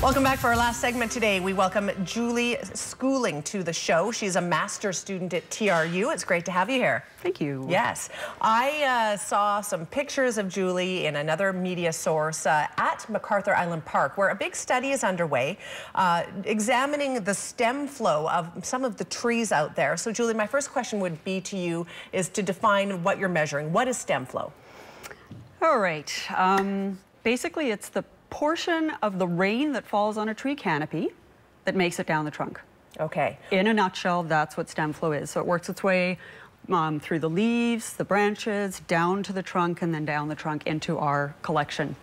Welcome back for our last segment today. We welcome Julie Schooling to the show. She's a master's student at TRU. It's great to have you here. Thank you. Yes. I saw some pictures of Julie in another media source at MacArthur Island Park, where a big study is underway, examining the stem flow of some of the trees out there. So, Julie, my first question would be to you is to define what you're measuring. What is stem flow? All right. Basically, it's the portion of the rain that falls on a tree canopy that makes it down the trunk. Okay. In a nutshell, that's what stem flow is. So it works its way through the leaves, the branches, down to the trunk, and then down the trunk into our collection.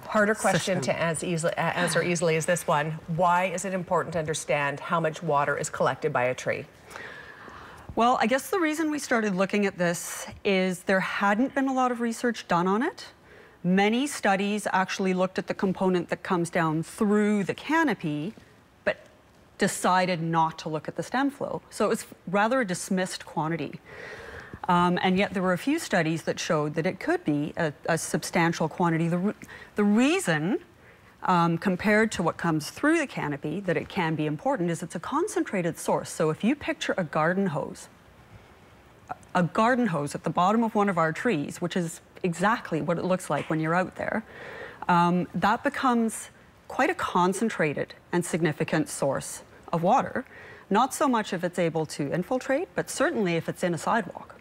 Harder question to answer easily is this one. Why is it important to understand how much water is collected by a tree? Well, I guess the reason we started looking at this is there hadn't been a lot of research done on it. Many studies actually looked at the component that comes down through the canopy, but decided not to look at the stem flow. So it was rather a dismissed quantity. And yet there were a few studies that showed that it could be a substantial quantity. The reason, compared to what comes through the canopy, that it can be important is it's a concentrated source. So if you picture a garden hose at the bottom of one of our trees, which is exactly what it looks like when you're out there, that becomes quite a concentrated and significant source of water. Not so much if it's able to infiltrate, but certainly if it's in a sidewalk.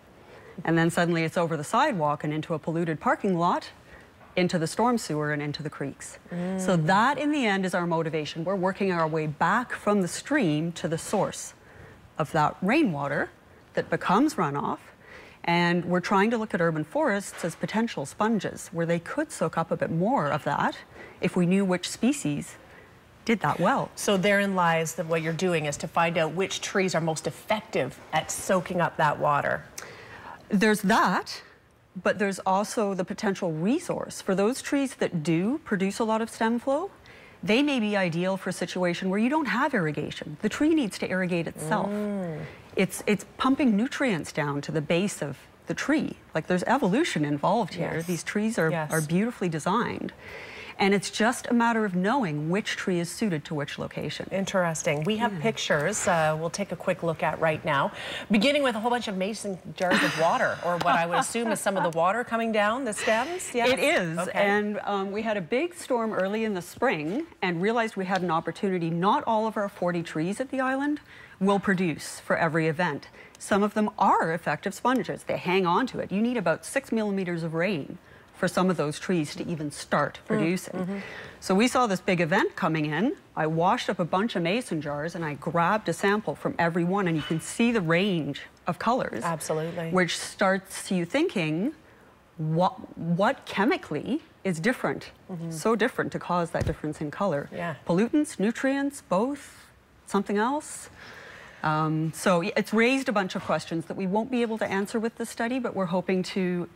And then suddenly it's over the sidewalk and into a polluted parking lot, into the storm sewer and into the creeks. So that in the end is our motivation. We're working our way back from the stream to the source of that rainwater that becomes runoff. And we're trying to look at urban forests as potential sponges where they could soak up a bit more of that if we knew which species did that well. So therein lies that what you're doing is to find out which trees are most effective at soaking up that water. There's that, but there's also the potential resource. For those trees that do produce a lot of stem flow, they may be ideal for a situation where you don't have irrigation. The tree needs to irrigate itself. It's pumping nutrients down to the base of the tree. Like there's evolution involved here. Yes. These trees are beautifully designed. And it's just a matter of knowing which tree is suited to which location. Interesting. We have pictures we'll take a quick look at right now, beginning with a whole bunch of mason jars of water, or what I would assume is some of the water coming down the stems. Yes? It is. Okay. And we had a big storm early in the spring and realized we had an opportunity. Not all of our 40 trees at the island will produce for every event. Some of them are effective sponges. They hang on to it. You need about 6 millimeters of rain for some of those trees to even start producing. So we saw this big event coming in. I washed up a bunch of mason jars and I grabbed a sample from every one, and you can see the range of colors. Absolutely. Which starts you thinking, what chemically is different? So different to cause that difference in color. Yeah. Pollutants, Nutrients, both, something else? So it's raised a bunch of questions that we won't be able to answer with this study, but we're hoping to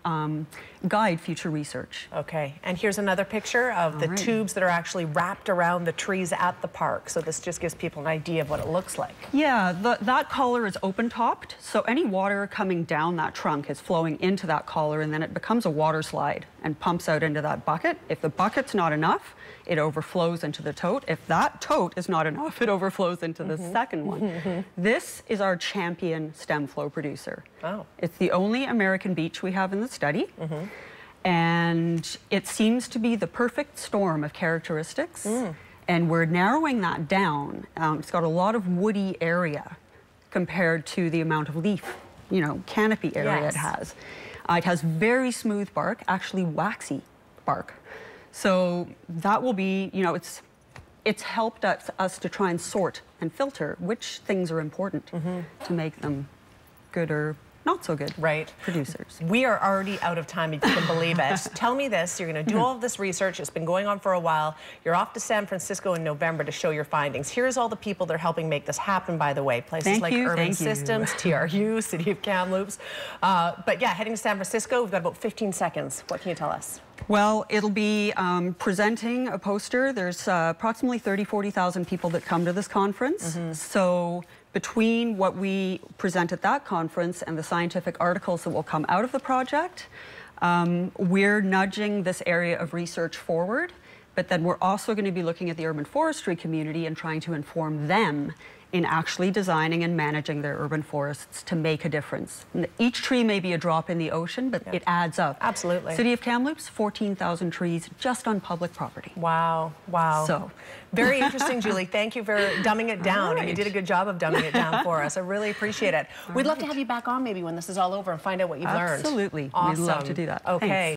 guide future research. Okay, and here's another picture of the tubes that are actually wrapped around the trees at the park. So this just gives people an idea of what it looks like. Yeah, that collar is open-topped, so any water coming down that trunk is flowing into that collar, and then it becomes a water slide and pumps out into that bucket. If the bucket's not enough, it overflows into the tote. If that tote is not enough, it overflows into the second one. This is our champion stem flow producer. Oh. It's the only American beech we have in the study. And it seems to be the perfect storm of characteristics. And we're narrowing that down. It's got a lot of woody area compared to the amount of leaf, canopy area it has. It has very smooth bark, actually waxy bark. So that will be, it's helped us to try and sort and filter which things are important to make them good or not so good producers. We are already out of time, if you can believe it. Tell me this, you're going to do all of this research. It's been going on for a while. You're off to San Francisco in November to show your findings. Here's all the people that are helping make this happen, by the way. Places like Urban Systems, TRU, City of Kamloops. But yeah, heading to San Francisco, we've got about 15 seconds. What can you tell us? Well, it'll be presenting a poster. There's approximately 40,000 people that come to this conference. So between what we present at that conference and the scientific articles that will come out of the project, we're nudging this area of research forward. but then we're also going to be looking at the urban forestry community and trying to inform them in actually designing and managing their urban forests to make a difference. Each tree may be a drop in the ocean, but it adds up. Absolutely. City of Kamloops, 14,000 trees just on public property. Wow, wow. So. Very interesting, Julie. Thank you for dumbing it down. And you did a good job of dumbing it down for us. I really appreciate it. We'd love to have you back on maybe when this is all over and find out what you've learned. Absolutely. Awesome. We'd love to do that. Okay. Thanks.